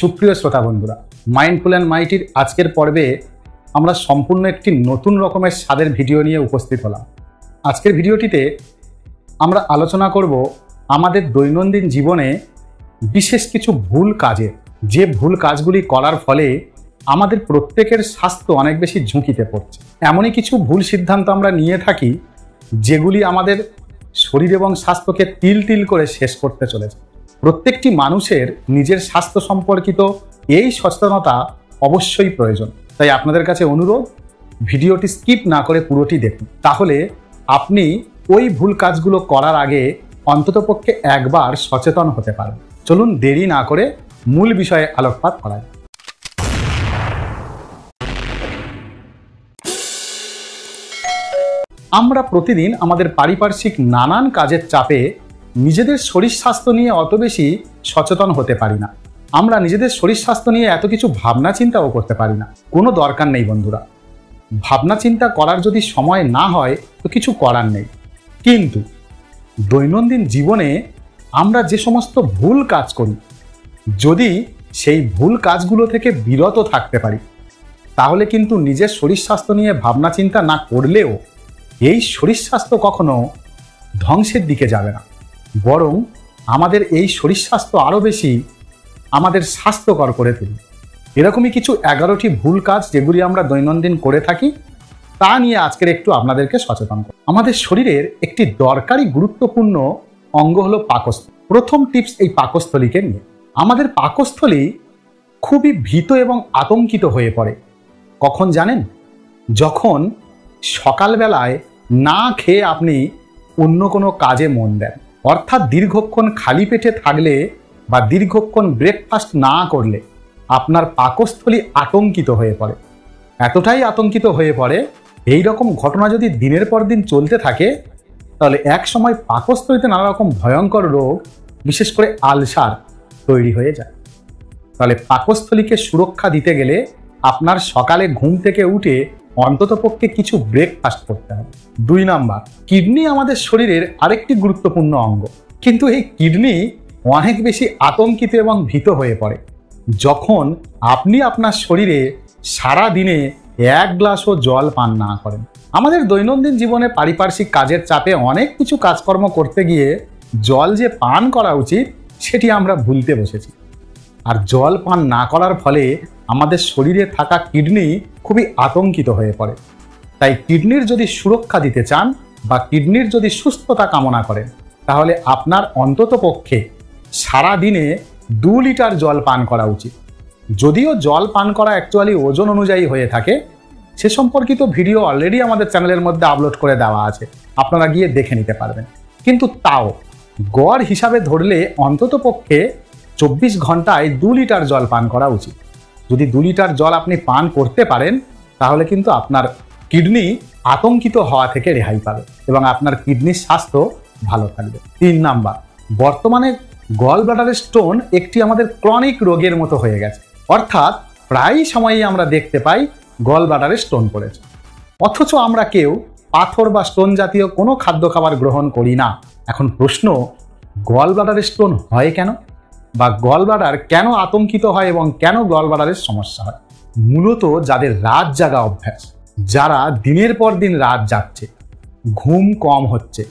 সুপ্রিয় শ্রোতা বন্ধুরা, মাইন্ডফুল অ্যান্ড মাইটির আজকের পর্বে আমরা সম্পূর্ণ একটি নতুন রকমের স্বাদের ভিডিও নিয়ে উপস্থিত হলাম। আজকের ভিডিওটিতে আমরা আলোচনা করব আমাদের দৈনন্দিন জীবনে বিশেষ কিছু ভুল কাজের, যে ভুল কাজগুলি করার ফলে আমাদের প্রত্যেকের স্বাস্থ্য অনেক বেশি ঝুঁকিতে পড়ছে। এমনই কিছু ভুল সিদ্ধান্ত আমরা নিয়ে থাকি যেগুলি আমাদের শরীর এবং স্বাস্থ্যকে তিল তিল করে শেষ করতে চলেছে। প্রত্যেকটি মানুষের নিজের স্বাস্থ্য সম্পর্কিত এই সচেতনতা অবশ্যই প্রয়োজন। তাই আপনাদের কাছে অনুরোধ, ভিডিওটি স্কিপ না করে পুরোটি দেখুন, তাহলে আপনি ওই ভুল কাজগুলো করার আগে অন্ততপক্ষে একবার সচেতন হতে পারবেন। চলুন দেরি না করে মূল বিষয়ে আলোকপাত করা যায়। আমরা প্রতিদিন আমাদের পারিপার্শ্বিক নানান কাজের চাপে নিজেদের শরীর স্বাস্থ্য নিয়ে অত বেশি সচেতন হতে পারি না। আমরা নিজেদের শরীর স্বাস্থ্য নিয়ে এত কিছু ভাবনা চিন্তাও করতে পারি না। কোনো দরকার নেই বন্ধুরা, ভাবনা চিন্তা করার যদি সময় না হয় তো কিছু করার নেই। কিন্তু দৈনন্দিন জীবনে আমরা যে সমস্ত ভুল কাজ করি, যদি সেই ভুল কাজগুলো থেকে বিরত থাকতে পারি, তাহলে কিন্তু নিজের শরীর স্বাস্থ্য নিয়ে ভাবনা চিন্তা না করলেও এই শরীর স্বাস্থ্য কখনো ধ্বংসের দিকে যাবে না, বরং আমাদের এই শরীর স্বাস্থ্য আরও বেশি আমাদের স্বাস্থ্যকর করে তুলবে। এরকমই কিছু 11টি ভুল কাজ যেগুলি আমরা দৈনন্দিন করে থাকি, তা নিয়ে আজকের একটু আপনাদেরকে সচেতন করব। আমাদের শরীরের একটি দরকারি গুরুত্বপূর্ণ অঙ্গ হলো পাকস্থলী। প্রথম টিপস এই পাকস্থলীকে নিয়ে। আমাদের পাকস্থলী খুবই ভীত এবং আতঙ্কিত হয়ে পড়ে কখন জানেন? যখন সকালবেলায় না খেয়ে আপনি অন্য কোনো কাজে মন দেন, অর্থাৎ দীর্ঘক্ষণ খালি পেটে থাকলে বা দীর্ঘক্ষণ ব্রেকফাস্ট না করলে আপনার পাকস্থলী আতঙ্কিত হয়ে পড়ে। এতটাই আতঙ্কিত হয়ে পড়ে, এই রকম ঘটনা যদি দিনের পর দিন চলতে থাকে, তাহলে এক সময় পাকস্থলীতে নানা রকম ভয়ঙ্কর রোগ, বিশেষ করে আলসার তৈরি হয়ে যায়। তাহলে পাকস্থলীকে সুরক্ষা দিতে গেলে আপনার সকালে ঘুম থেকে উঠে অন্ততপক্ষে কিছু ব্রেকফাস্ট করতে হবে। 2 নাম্বার, কিডনি আমাদের শরীরের আরেকটি গুরুত্বপূর্ণ অঙ্গ, কিন্তু এই কিডনি অনেক বেশি আতঙ্কিত এবং ভীত হয়ে পড়ে যখন আপনি আপনার শরীরে সারা দিনে 1 গ্লাসও জল পান না করেন। আমাদের দৈনন্দিন জীবনে পারিপার্শ্বিক কাজের চাপে অনেক কিছু কাজকর্ম করতে গিয়ে জল যে পান করা উচিত সেটি আমরা ভুলতে বসেছি। আর জল পান না করার ফলে আমাদের শরীরে থাকা কিডনি খুবই আতঙ্কিত হয়ে পড়ে। তাই কিডনির যদি সুরক্ষা দিতে চান বা কিডনির যদি সুস্থতা কামনা করেন, তাহলে আপনার অন্ততপক্ষে সারা দিনে 2 লিটার জল পান করা উচিত। যদিও জল পান করা অ্যাকচুয়ালি ওজন অনুযায়ী হয়ে থাকে, সে সম্পর্কিত ভিডিও অলরেডি আমাদের চ্যানেলের মধ্যে আপলোড করে দেওয়া আছে, আপনারা গিয়ে দেখে নিতে পারবেন। কিন্তু তাও গড় হিসাবে ধরলে অন্ততপক্ষে 24 ঘন্টায় 2 লিটার জল পান করা উচিত। যদি 2 লিটার জল আপনি পান করতে পারেন, তাহলে কিন্তু আপনার কিডনি আতঙ্কিত হওয়া থেকে রেহাই পাবে এবং আপনার কিডনির স্বাস্থ্য ভালো থাকবে। 3 নাম্বার, বর্তমানে গল ব্লাডারের স্টোন একটি আমাদের ক্রনিক রোগের মতো হয়ে গেছে, অর্থাৎ প্রায় সময়ই আমরা দেখতে পাই গল ব্লাডারে স্টোন পড়েছে, অথচ আমরা কেউ পাথর বা স্টোন জাতীয় কোনো খাদ্য খাবার গ্রহণ করি না। এখন প্রশ্ন, গল ব্লাডারে স্টোন হয় কেন, বা গল ব্লাডার কেন আতঙ্কিত হয় এবং কেন গল ব্লাডারের সমস্যা হয়? মূলত যাদের রাত জাগা অভ্যাস, যারা দিনের পর দিন রাত জাগছে, ঘুম কম হচ্ছে,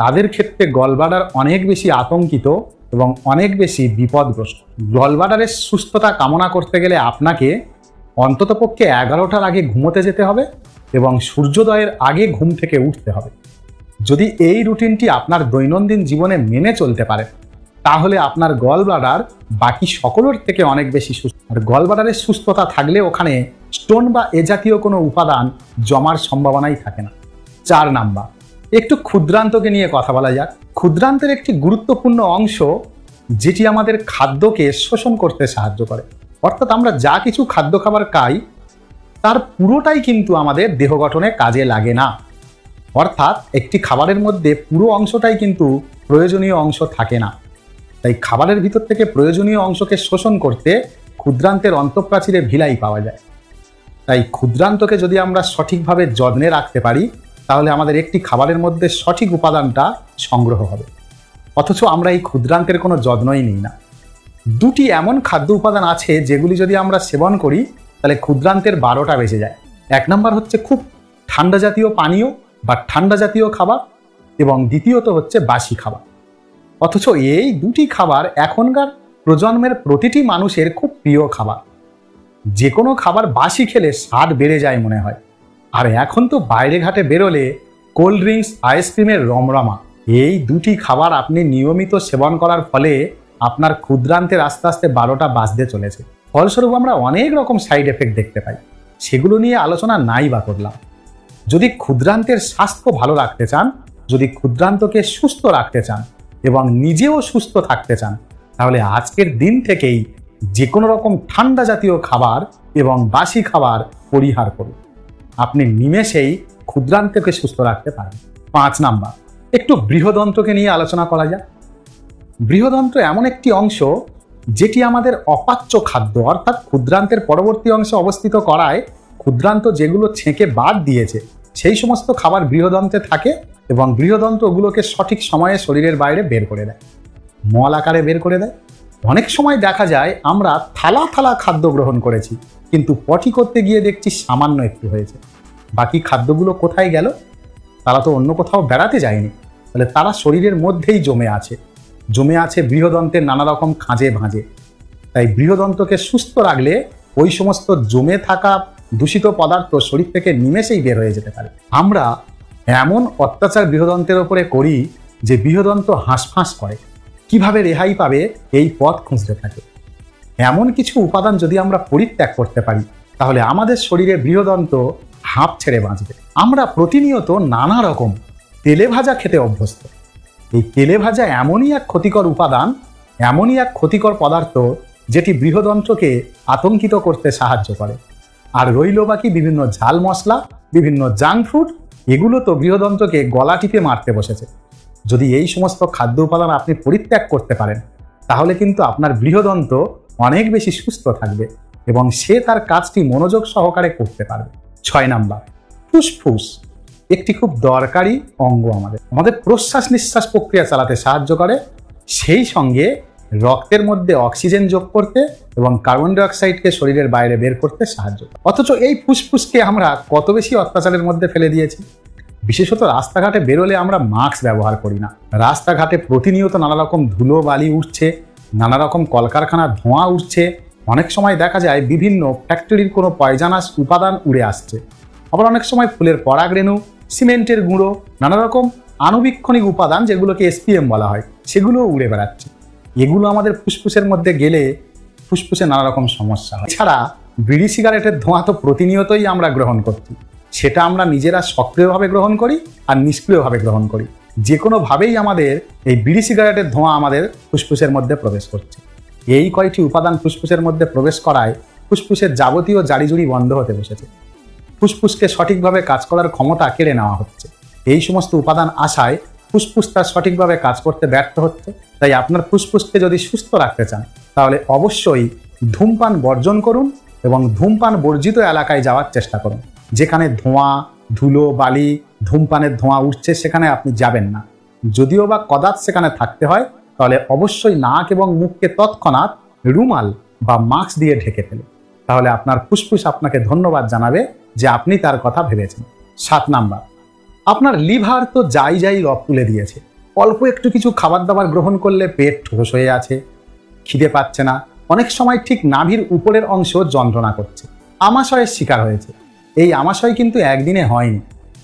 তাদের ক্ষেত্রে গল ব্লাডার অনেক বেশি আতঙ্কিত এবং অনেক বেশি বিপদগ্রস্ত। গল ব্লাডারের সুস্থতা কামনা করতে গেলে আপনাকে অন্ততপক্ষে 11টার আগে ঘুমোতে যেতে হবে এবং সূর্যোদয়ের আগে ঘুম থেকে উঠতে হবে। যদি এই রুটিনটি আপনার দৈনন্দিন জীবনে মেনে চলতে পারে, তাহলে আপনার গল ব্লাডার বাকি সকলের থেকে অনেক বেশি সুস্থ। আর গল ব্লাডারের সুস্থতা থাকলে ওখানে স্টোন বা এ জাতীয় কোনো উপাদান জমার সম্ভাবনাই থাকে না। 4 নাম্বার, একটু ক্ষুদ্রান্তকে নিয়ে কথা বলা যাক। ক্ষুদ্রান্তের একটি গুরুত্বপূর্ণ অংশ যেটি আমাদের খাদ্যকে শোষণ করতে সাহায্য করে, অর্থাৎ আমরা যা কিছু খাদ্য খাবার খাই তার পুরোটাই কিন্তু আমাদের দেহ গঠনে কাজে লাগে না। অর্থাৎ একটি খাবারের মধ্যে পুরো অংশটাই কিন্তু প্রয়োজনীয় অংশ থাকে না। তাই খাবারের ভিতর থেকে প্রয়োজনীয় অংশকে শোষণ করতে ক্ষুদ্রান্তের অন্তঃপ্রাচীরে ভিলাই পাওয়া যায়। তাই ক্ষুদ্রান্তকে যদি আমরা সঠিকভাবে যত্নে রাখতে পারি, তাহলে আমাদের একটি খাবারের মধ্যে সঠিক উপাদানটা সংগ্রহ হবে। অথচ আমরা এই ক্ষুদ্রান্তের কোনো যত্নই নিই না। দুটি এমন খাদ্য উপাদান আছে যেগুলি যদি আমরা সেবন করি তাহলে ক্ষুদ্রান্তের 12টা বেজে যায়। এক নম্বর হচ্ছে খুব ঠান্ডা জাতীয় পানীয় বা ঠান্ডা জাতীয় খাবার, এবং দ্বিতীয়ত হচ্ছে বাসি খাবার। অথচ এই দুটি খাবার এখনকার প্রজন্মের প্রতিটি মানুষের খুব প্রিয় খাবার। যে কোনো খাবার বাসি খেলে স্বাদ বেড়ে যায় মনে হয়। আর এখন তো বাইরে ঘাটে বেরোলে কোল্ড ড্রিঙ্কস, আইসক্রিমের রমরমা। এই দুটি খাবার আপনি নিয়মিত সেবন করার ফলে আপনার ক্ষুদ্রান্তের আস্তে আস্তে 12টা বাজতে চলেছে। ফলস্বরূপ আমরা অনেক রকম সাইড এফেক্ট দেখতে পাই, সেগুলো নিয়ে আলোচনা নাই বা করলাম। যদি ক্ষুদ্রান্তের স্বাস্থ্য ভালো রাখতে চান, যদি ক্ষুদ্রান্তকে সুস্থ রাখতে চান এবং নিজেও সুস্থ থাকতে চান, তাহলে আজকের দিন থেকেই যে কোনো রকম ঠান্ডা জাতীয় খাবার এবং বাসি খাবার পরিহার করুন। আপনি নিমেষেই ক্ষুদ্রান্তকে সুস্থ রাখতে পারেন। 5 নাম্বার, একটু বৃহদন্ত্রকে নিয়ে আলোচনা করা যাক। বৃহদন্ত্র এমন একটি অংশ যেটি আমাদের অপাচ্য খাদ্য অর্থাৎ ক্ষুদ্রান্তের পরবর্তী অংশে অবস্থিত করায় ক্ষুদ্রান্ত যেগুলো ছেঁকে বাদ দিয়েছে সেই সমস্ত খাবার বৃহদন্ত্রে থাকে এবং বৃহদন্ত্র ওগুলোকে সঠিক সময়ে শরীরের বাইরে বের করে দেয়, মল আকারে বের করে দেয়। অনেক সময় দেখা যায় আমরা থালা থালা খাদ্য গ্রহণ করেছি, কিন্তু পটি করতে গিয়ে দেখছি সামান্য একটু হয়েছে। বাকি খাদ্যগুলো কোথায় গেল? তারা তো অন্য কোথাও বেড়াতে যায়নি, তাহলে তারা শরীরের মধ্যেই জমে আছে বৃহদন্ত্রের নানা রকম খাঁজে ভাঁজে। তাই বৃহদন্ত্রকে সুস্থ রাখলে ওই সমস্ত জমে থাকা দূষিত পদার্থ শরীর থেকে নিমেষেই বের হয়ে যেতে পারে। আমরা এমন অত্যাচার বৃহদন্ত্রের ওপরে করি যে বৃহদন্ত্র হাঁসফাঁস করে, কিভাবে রেহাই পাবে এই পথ খুঁজতে থাকে। এমন কিছু উপাদান যদি আমরা পরিত্যাগ করতে পারি তাহলে আমাদের শরীরে বৃহদন্ত্র হাঁপ ছেড়ে বাঁচবে। আমরা প্রতিনিয়ত নানা রকম তেলে ভাজা খেতে অভ্যস্ত। এই তেলে ভাজা এমনই এক ক্ষতিকর উপাদান, এমনই এক ক্ষতিকর পদার্থ যেটি বৃহদন্ত্রকে আতঙ্কিত করতে সাহায্য করে। আর রইল বাকি বিভিন্ন ঝাল মশলা, বিভিন্ন জাঙ্ক ফুড, এগুলো তো বৃহদন্ত্রকে গলা টিপে মারতে বসেছে। যদি এই সমস্ত খাদ্য উপাদান আপনি পরিত্যাগ করতে পারেন তাহলে কিন্তু আপনার বৃহদন্ত্র অনেক বেশি সুস্থ থাকবে এবং সে তার কাজটি মনোযোগ সহকারে করতে পারবে। 6 নাম্বার, ফুসফুস একটি খুব দরকারি অঙ্গ। আমাদের প্রশ্বাস নিঃশ্বাস প্রক্রিয়া চালাতে সাহায্য করে, সেই সঙ্গে রক্তের মধ্যে অক্সিজেন যোগ করতে এবং কার্বন ডাই অক্সাইডকে শরীরের বাইরে বের করতে সাহায্য করে। অথচ এই ফুসফুসকে আমরা কত বেশি অত্যাচারের মধ্যে ফেলে দিয়েছি। বিশেষত রাস্তাঘাটে বেরোলে আমরা মাস্ক ব্যবহার করি না। রাস্তাঘাটে প্রতিনিয়ত নানা রকম ধুলো বালি উঠছে, নানা রকম কলকারখানার ধোঁয়া উঠছে। অনেক সময় দেখা যায় বিভিন্ন ফ্যাক্টরির কোনো পয়জানাস উপাদান উড়ে আসছে। আবার অনেক সময় ফুলের পরাগরেণু, সিমেন্টের গুঁড়ো, নানা রকম আণুবীক্ষণিক উপাদান যেগুলোকে SPM বলা হয়, সেগুলোও উড়ে বেড়াচ্ছে। এগুলো আমাদের ফুসফুসের মধ্যে গেলে ফুসফুসে নানা রকম সমস্যা হয়। এছাড়া বিড়ি সিগারেটের ধোঁয়া তো প্রতিনিয়তই আমরা গ্রহণ করছি। সেটা আমরা নিজেরা সক্রিয়ভাবে গ্রহণ করি আর নিষ্ক্রিয়ভাবে গ্রহণ করি। যে কোনোভাবেই আমাদের এই বিড়ি সিগারেটের ধোঁয়া আমাদের ফুসফুসের মধ্যে প্রবেশ করছে। এই কয়টি উপাদান ফুসফুসের মধ্যে প্রবেশ করায় ফুসফুসের যাবতীয় জারিজুরি বন্ধ হতে বসেছে। ফুসফুসকে সঠিকভাবে কাজ করার ক্ষমতা কেড়ে নেওয়া হচ্ছে। এই সমস্ত উপাদান আসায় ফুসফুস তার সঠিকভাবে কাজ করতে ব্যর্থ হচ্ছে। তাই আপনার ফুসফুসকে যদি সুস্থ রাখতে চান তাহলে অবশ্যই ধূমপান বর্জন করুন এবং ধূমপান বর্জিত এলাকায় যাওয়ার চেষ্টা করুন। যেখানে ধোঁয়া, ধুলো, বালি, ধূমপানের ধোঁয়া উঠছে সেখানে আপনি যাবেন না। যদিও বা কদাচ সেখানে থাকতে হয় তাহলে অবশ্যই নাক এবং মুখকে তৎক্ষণাৎ রুমাল বা মাস্ক দিয়ে ঢেকে ফেলুন। তাহলে আপনার ফুসফুস আপনাকে ধন্যবাদ জানাবে যে আপনি তার কথা ভেবেছেন। 7 নাম্বার, আপনার লিভার তো যাই রব তুলে দিয়েছে। অল্প একটু কিছু খাবার দাবার গ্রহণ করলে পেট ঠোস হয়ে আছে, খিদে পাচ্ছে না, অনেক সময় ঠিক নাভির উপরের অংশ যন্ত্রণা করছে, আমাশয়ের শিকার হয়েছে। এই আমাশয় কিন্তু একদিনে হয়নি,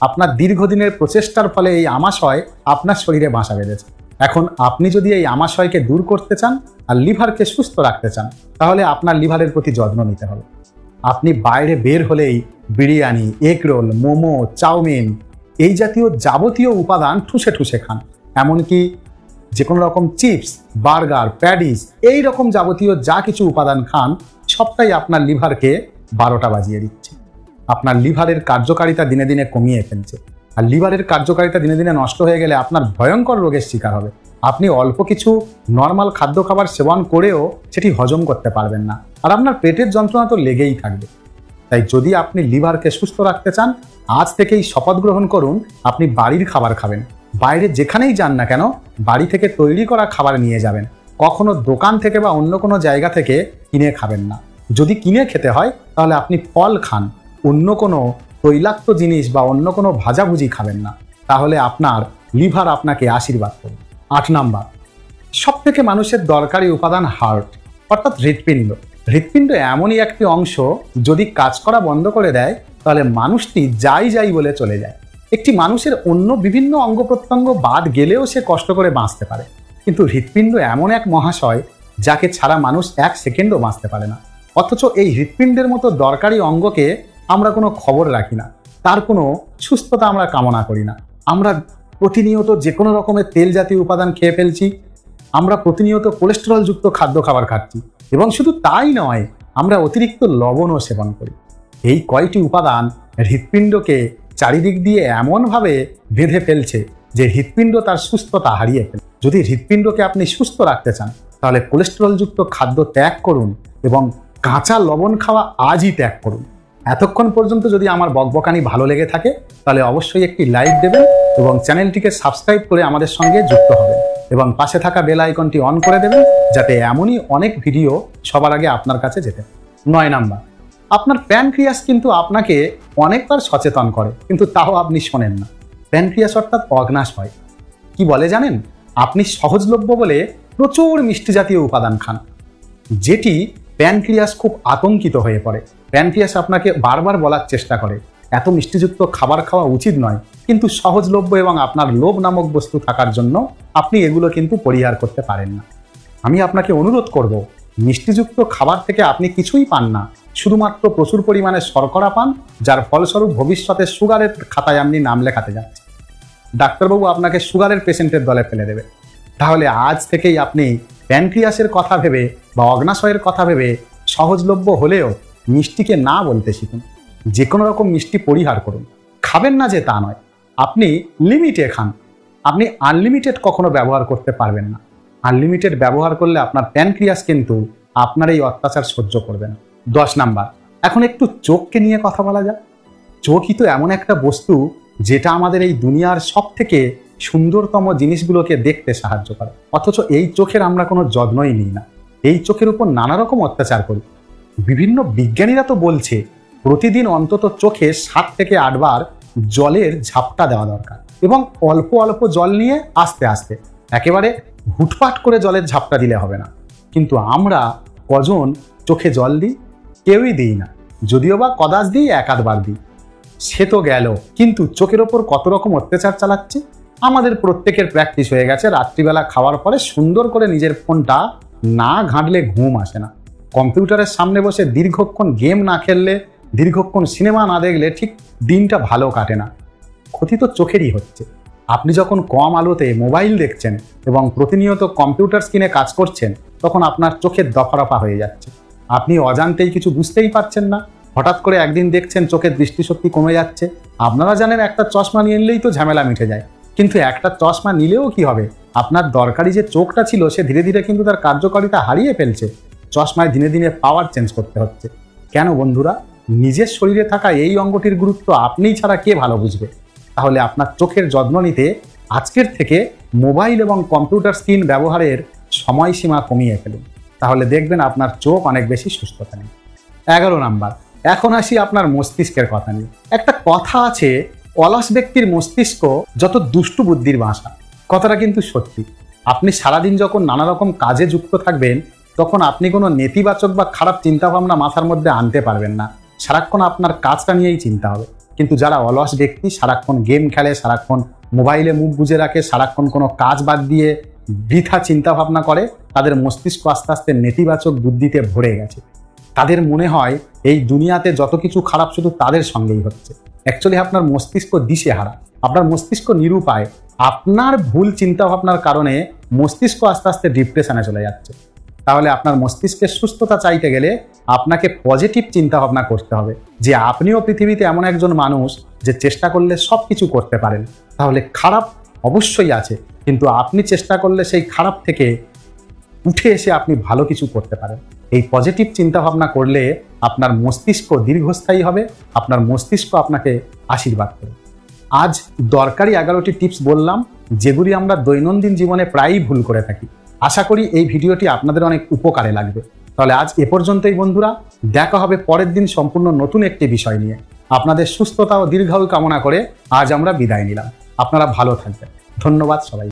আপনার দীর্ঘদিনের প্রচেষ্টার ফলে এই আমাশয় আপনার শরীরে বাসা বেঁধেছে। এখন আপনি যদি এই আমাশয়কে দূর করতে চান আর লিভারকে সুস্থ রাখতে চান তাহলে আপনার লিভারের প্রতি যত্ন নিতে হবে। আপনি বাইরে বের হলেই biryani, egg roll, momo, chow mein এই জাতীয় যাবতীয় উপাদান ঠুসে ঠুসে খান। এমনকি যে কোনো রকম চিপস, বার্গার, প্যাডিস এই রকম যাবতীয় যা কিছু উপাদান খান সবটাই আপনার লিভারকে 12টা বাজিয়ে দিচ্ছে। আপনার লিভারের কার্যকারিতা দিনে দিনে কমিয়ে ফেলছে। আর লিভারের কার্যকারিতা দিনে দিনে নষ্ট হয়ে গেলে আপনার ভয়ঙ্কর রোগের শিকার হবে। আপনি অল্প কিছু নর্মাল খাদ্য খাবার সেবন করেও সেটি হজম করতে পারবেন না, আর আপনার পেটের যন্ত্রণা তো লেগেই থাকবে। তাই যদি আপনি লিভারকে সুস্থ রাখতে চান আজ থেকেই শপথ গ্রহণ করুন আপনি বাড়ির খাবার খাবেন। বাইরে যেখানেই যান না কেন বাড়ি থেকে তৈরি করা খাবার নিয়ে যাবেন। কখনো দোকান থেকে বা অন্য কোনো জায়গা থেকে কিনে খাবেন না। যদি কিনে খেতে হয় তাহলে আপনি ফল খান, অন্য কোনো তৈলাক্ত জিনিস বা অন্য কোনো ভাজাভুজি খাবেন না, তাহলে আপনার লিভার আপনাকে আশীর্বাদ করবে। 8 নাম্বার, সব থেকে মানুষের দরকারি উপাদান হার্ট অর্থাৎ হৃৎপিণ্ড। হৃৎপিণ্ড এমনই একটি অংশ, যদি কাজ করা বন্ধ করে দেয় তাহলে মানুষটি যাই বলে চলে যায়। একটি মানুষের অন্য বিভিন্ন অঙ্গ প্রত্যঙ্গ বাদ গেলেও সে কষ্ট করে বাঁচতে পারে, কিন্তু হৃৎপিণ্ড এমন এক মহাশয় যাকে ছাড়া মানুষ 1 সেকেন্ডও বাঁচতে পারে না। অথচ এই হৃৎপিণ্ডের মতো দরকারি অঙ্গকে আমরা কোনো খবর রাখি না, তার কোনো সুস্থতা আমরা কামনা করি না। আমরা প্রতিনিয়ত যে কোনো রকমের তেল জাতীয় উপাদান খেয়ে ফেলছি, আমরা প্রতিনিয়ত কোলেস্টেরলযুক্ত খাদ্য খাবার খাচ্ছি, এবং শুধু তাই নয়, আমরা অতিরিক্ত লবণও সেবন করি। এই কয়টি উপাদান হৃৎপিণ্ডকে চারিদিক দিয়ে এমনভাবে বেঁধে ফেলছে যে হৃৎপিণ্ড তার সুস্থতা হারিয়ে ফেলে। যদি হৃৎপিণ্ডকে আপনি সুস্থ রাখতে চান তাহলে কোলেস্টেরলযুক্ত খাদ্য ত্যাগ করুন এবং কাঁচা লবণ খাওয়া আজই ত্যাগ করুন। এতক্ষণ পর্যন্ত যদি আমার বকবকানি ভালো লেগে থাকে তাহলে অবশ্যই একটি লাইক দেবেন এবং চ্যানেলটিকে সাবস্ক্রাইব করে আমাদের সঙ্গে যুক্ত হবেন এবং পাশে থাকা বেল আইকনটি অন করে দেবেন, যাতে এমনই অনেক ভিডিও সবার আগে আপনার কাছে যেতে। 9 নাম্বার, আপনার প্যানক্রিয়াস কিন্তু আপনাকে অনেকবার সচেতন করে, কিন্তু তাও আপনি শোনেন না। প্যানক্রিয়াস অর্থাৎ অগ্নাশয় কি বলে জানেন? আপনি সহজলভ্য বলে প্রচুর মিষ্টি জাতীয় উপাদান খান, যেটি প্যানক্রিয়াস খুব আতঙ্কিত হয়ে পড়ে। প্যানক্রিয়াস আপনাকে বারবার বলার চেষ্টা করে এত মিষ্টিযুক্ত খাবার খাওয়া উচিত নয়, কিন্তু সহজলভ্য এবং আপনার লোভ নামক বস্তু থাকার জন্য আপনি এগুলো কিন্তু পরিহার করতে পারেন না। আমি আপনাকে অনুরোধ করব, মিষ্টিযুক্ত খাবার থেকে আপনি কিছুই পান না, শুধুমাত্র প্রচুর পরিমাণে শর্করা পান, যার ফলস্বরূপ ভবিষ্যতে সুগারের খাতায় আপনি নাম লেখাতে যাচ্ছেন। ডাক্তারবাবু আপনাকে সুগারের পেশেন্টের দলে ফেলে দেবে। তাহলে আজ থেকেই আপনি প্যানক্রিয়াসের কথা ভেবে বা অগ্নাশয়ের কথা ভেবে সহজলভ্য হলেও মিষ্টিকে না বলতে শিখুন। যে কোনো রকম মিষ্টি পরিহার করুন। খাবেন না যে তা নয়, আপনি লিমিটে খান। আপনি আনলিমিটেড কখনো ব্যবহার করতে পারবেন না। আনলিমিটেড ব্যবহার করলে আপনার প্যানক্রিয়াস কিন্তু আপনার এই অত্যাচার সহ্য করবে না। 10 নাম্বার, এখন একটু চোখকে নিয়ে কথা বলা যাক। চোখই তো এমন একটা বস্তু যেটা আমাদের এই দুনিয়ার সব থেকে সুন্দরতম জিনিসগুলোকে দেখতে সাহায্য করে, অথচ এই চোখের আমরা কোনো যত্নই নিই না। এই চোখের উপর নানা রকম অত্যাচার করি। বিভিন্ন বিজ্ঞানীরা তো বলছে প্রতিদিন অন্তত চোখে 7 থেকে 8 বার জলের ঝাপটা দেওয়া দরকার, এবং অল্প অল্প জল নিয়ে আস্তে আস্তে, একেবারে হুটপাট করে জলের ঝাপটা দিলে হবে না। কিন্তু আমরা কজন চোখে জল দিই? কেউই দিই না, যদিও বা কদাচ দিই, 1-8 বার দিই, সে তো গেল। কিন্তু চোখের ওপর কত রকম অত্যাচার চালাচ্ছে। আমাদের প্রত্যেকের প্র্যাকটিস হয়ে গেছে রাত্রিবেলা খাওয়ার পরে সুন্দর করে নিজের ফোনটা না ঘাঁটলে ঘুম আসে না। কম্পিউটারের সামনে বসে দীর্ঘক্ষণ গেম না খেললে, দীর্ঘক্ষণ সিনেমা না দেখলে ঠিক দিনটা ভালো কাটে না। ক্ষতি তো চোখেরই হচ্ছে। আপনি যখন কম আলোতে মোবাইল দেখছেন এবং প্রতিনিয়ত কম্পিউটার স্ক্রিনে কাজ করছেন, তখন আপনার চোখের দফারফা হয়ে যাচ্ছে। আপনি অজান্তেই কিছু বুঝতেই পারছেন না। হঠাৎ করে একদিন দেখছেন চোখের দৃষ্টিশক্তি কমে যাচ্ছে। আপনারা জানেন একটা চশমা নিয়ে নিলেই তো ঝামেলা মিটে যায়, কিন্তু একটা চশমা নিলেও কি হবে? আপনার দরকারি যে চোখটা ছিল সে ধীরে ধীরে কিন্তু তার কার্যকারিতা হারিয়ে ফেলছে। চশমায় দিনে দিনে পাওয়ার চেঞ্জ করতে হচ্ছে। কেন বন্ধুরা? নিজের শরীরে থাকা এই অঙ্গটির গুরুত্ব আপনি ছাড়া কে ভালো বুঝবে? তাহলে আপনার চোখের যত্ন নিতে আজকের থেকে মোবাইল এবং কম্পিউটার স্ক্রিন ব্যবহারের সময়সীমা কমিয়ে ফেলুন। তাহলে দেখবেন আপনার চোখ অনেক বেশি সুস্থ থাকে। 11 নাম্বার, এখন আসি আপনার মস্তিষ্কের কথা নিয়ে। একটা কথা আছে, অলস ব্যক্তির মস্তিষ্ক যত দুষ্টু বুদ্ধির বাসা। কথাটা কিন্তু সত্যি। আপনি সারাদিন যখন নানা রকম কাজে যুক্ত থাকবেন, তখন আপনি কোনো নেতিবাচক বা খারাপ চিন্তাভাবনা মাথার মধ্যে আনতে পারবেন না। সারাক্ষণ আপনার কাজটা নিয়েই চিন্তা হবে। কিন্তু যারা অলস ব্যক্তি, সারাক্ষণ গেম খেলে, সারাক্ষণ মোবাইলে মুখ গুজে রাখে, সারাক্ষণ কোনো কাজ বাদ দিয়ে বৃথা চিন্তাভাবনা করে, তাদের মস্তিষ্ক আস্তে আস্তে নেতিবাচক বুদ্ধিতে ভরে গেছে। তাদের মনে হয় এই দুনিয়াতে যত কিছু খারাপ শুধু তাদের সঙ্গেই হচ্ছে। অ্যাকচুয়ালি আপনার মস্তিষ্ক দিশেহারা, আপনার মস্তিষ্ক নিরুপায়। আপনার ভুল চিন্তাভাবনার কারণে মস্তিষ্ক আস্তে আস্তে ডিপ্রেশনে চলে যাচ্ছে। তাহলে আপনার মস্তিষ্কের সুস্থতা চাইতে গেলে আপনাকে পজিটিভ চিন্তাভাবনা করতে হবে, যে আপনিও পৃথিবীতে এমন একজন মানুষ যে চেষ্টা করলে সব কিছু করতে পারেন। তাহলে খারাপ অবশ্যই আছে, কিন্তু আপনি চেষ্টা করলে সেই খারাপ থেকে উঠে এসে আপনি ভালো কিছু করতে পারেন। এই পজিটিভ চিন্তাভাবনা করলে আপনার মস্তিষ্ক দীর্ঘস্থায়ী হবে, আপনার মস্তিষ্ক আপনাকে আশীর্বাদ করবে। আজ দরকারি 11টি টিপস বললাম, যেগুলি আমরা দৈনন্দিন জীবনে প্রায়ই ভুল করে থাকি। আশা করি এই ভিডিওটি আপনাদের অনেক উপকারে লাগবে। তাহলে আজ এ পর্যন্তই বন্ধুরা, দেখা হবে পরের দিন সম্পূর্ণ নতুন একটি বিষয় নিয়ে। আপনাদের সুস্থতা ও দীর্ঘায়ু কামনা করে আজ আমরা বিদায় নিলাম। আপনারা ভালো থাকবেন। ধন্যবাদ সবাই।